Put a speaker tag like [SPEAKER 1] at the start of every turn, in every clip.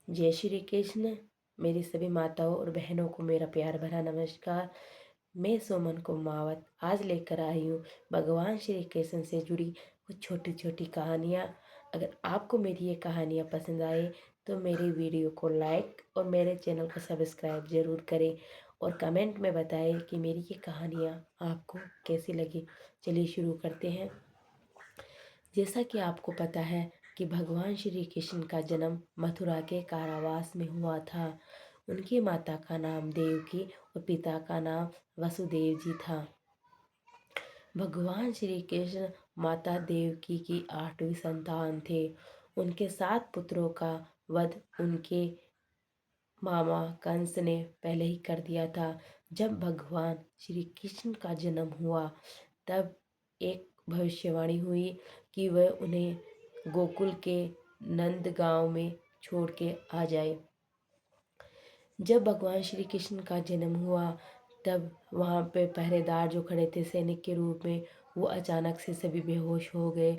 [SPEAKER 1] जय श्री कृष्ण। मेरी सभी माताओं और बहनों को मेरा प्यार भरा नमस्कार। मैं सोमन कुमावत आज लेकर आई हूँ भगवान श्री कृष्ण से जुड़ी कुछ छोटी छोटी कहानियाँ। अगर आपको मेरी ये कहानियाँ पसंद आए तो मेरी वीडियो को लाइक और मेरे चैनल को सब्सक्राइब ज़रूर करें और कमेंट में बताएं कि मेरी ये कहानियाँ आपको कैसी लगी। चलिए शुरू करते हैं। जैसा कि आपको पता है कि भगवान श्री कृष्ण का जन्म मथुरा के कारावास में हुआ था। उनकी माता का नाम देवकी और पिता का नाम वसुदेव जी था। भगवान श्री कृष्ण माता देवकी की 8वीं संतान थे। उनके 7 पुत्रों का वध उनके मामा कंस ने पहले ही कर दिया था। जब भगवान श्री कृष्ण का जन्म हुआ तब एक भविष्यवाणी हुई कि वह उन्हें गोकुल के नंद गांव में छोड़ के आ जाए। जब भगवान श्री कृष्ण का जन्म हुआ तब वहाँ पे पहरेदार जो खड़े थे सैनिक के रूप में, वो अचानक से सभी बेहोश हो गए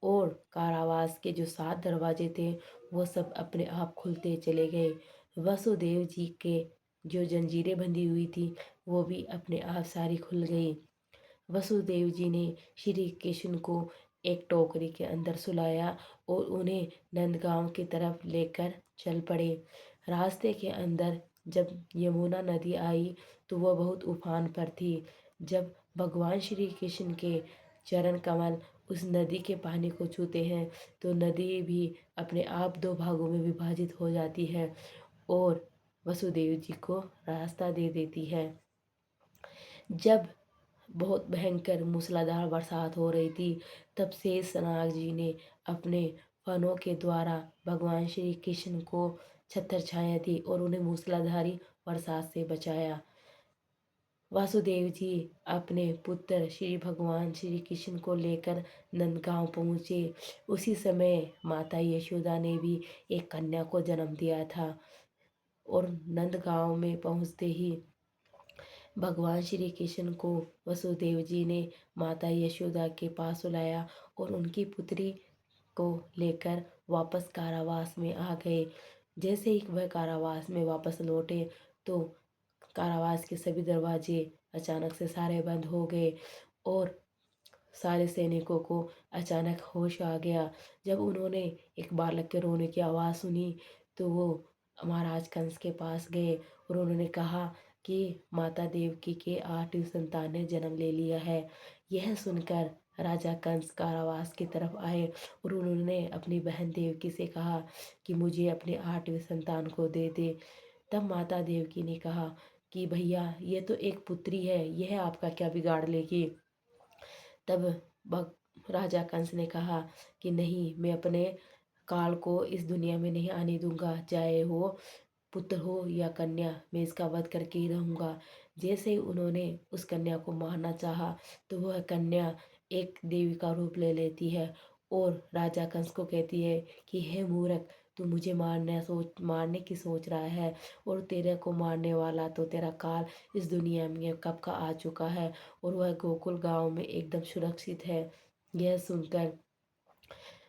[SPEAKER 1] और कारावास के जो 7 दरवाजे थे वो सब अपने आप खुलते चले गए। वसुदेव जी के जो जंजीरें बंधी हुई थी वो भी अपने आप सारी खुल गई। वसुदेव जी ने श्री कृष्ण को एक टोकरी के अंदर सुलाया और उन्हें नंदगांव की तरफ लेकर चल पड़े। रास्ते के अंदर जब यमुना नदी आई तो वह बहुत उफान पर थी। जब भगवान श्री कृष्ण के चरण कमल उस नदी के पानी को छूते हैं तो नदी भी अपने आप 2 भागों में विभाजित हो जाती है और वसुदेव जी को रास्ता दे देती है। जब बहुत भयंकर मूसलाधार बरसात हो रही थी तब शेषनाग जी ने अपने फनों के द्वारा भगवान श्री कृष्ण को छत्र छाया दी और उन्हें मूसलाधारी बरसात से बचाया। वासुदेव जी अपने पुत्र श्री भगवान श्री कृष्ण को लेकर नंदगांव पहुँचे। उसी समय माता यशोदा ने भी एक कन्या को जन्म दिया था और नंदगांव में पहुँचते ही भगवान श्री कृष्ण को वसुदेव जी ने माता यशोदा के पास बुलाया और उनकी पुत्री को लेकर वापस कारावास में आ गए। जैसे ही वह कारावास में वापस लौटे तो कारावास के सभी दरवाजे अचानक से सारे बंद हो गए और सारे सैनिकों को अचानक होश आ गया। जब उन्होंने एक बालक के रोने की आवाज़ सुनी तो वो महाराज कंस के पास गए और उन्होंने कहा कि माता देवकी के 8वीं संतान ने जन्म ले लिया है। यह सुनकर राजा कंस कारावास की तरफ आए और उन्होंने अपनी बहन देवकी से कहा कि मुझे अपने 8वीं संतान को दे दे। तब माता देवकी ने कहा कि भैया ये तो एक पुत्री है, यह आपका क्या बिगाड़ लेगी। तब राजा कंस ने कहा कि नहीं, मैं अपने काल को इस दुनिया में नहीं आने दूंगा, चाहे वो पुत्र हो या कन्या, मैं इसका वध करके ही रहूँगा। जैसे ही उन्होंने उस कन्या को मारना चाहा तो वह कन्या एक देवी का रूप ले लेती है और राजा कंस को कहती है कि हे मूर्ख, तू मुझे मारने की सोच रहा है और तेरे को मारने वाला तो तेरा काल इस दुनिया में कब का आ चुका है और वह गोकुल गांव में एकदम सुरक्षित है। यह सुनकर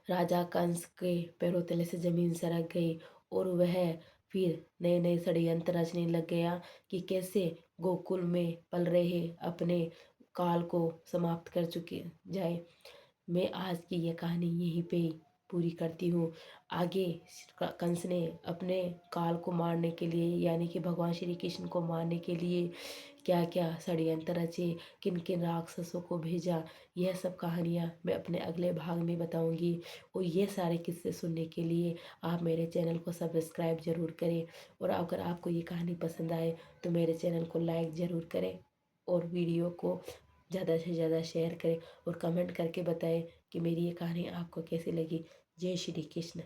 [SPEAKER 1] राजा कंस के पैरों तले से जमीन सरक गई और वह फिर नए नए षड्यंत्र रचने लग गया कि कैसे गोकुल में पल रहे अपने काल को समाप्त कर चुके जाए। मैं आज की यह कहानी यहीं पे पूरी करती हूँ। आगे कंस ने अपने काल को मारने के लिए यानी कि भगवान श्री कृष्ण को मारने के लिए क्या क्या षड्यंत्र रचे, किन किन राक्षसों को भेजा, यह सब कहानियाँ मैं अपने अगले भाग में बताऊंगी। और ये सारे किस्से सुनने के लिए आप मेरे चैनल को सब्सक्राइब ज़रूर करें और अगर आपको ये कहानी पसंद आए तो मेरे चैनल को लाइक ज़रूर करें और वीडियो को ज़्यादा से ज़्यादा शेयर करें और कमेंट करके बताएं कि मेरी ये कहानी आपको कैसी लगी। जय श्री कृष्ण।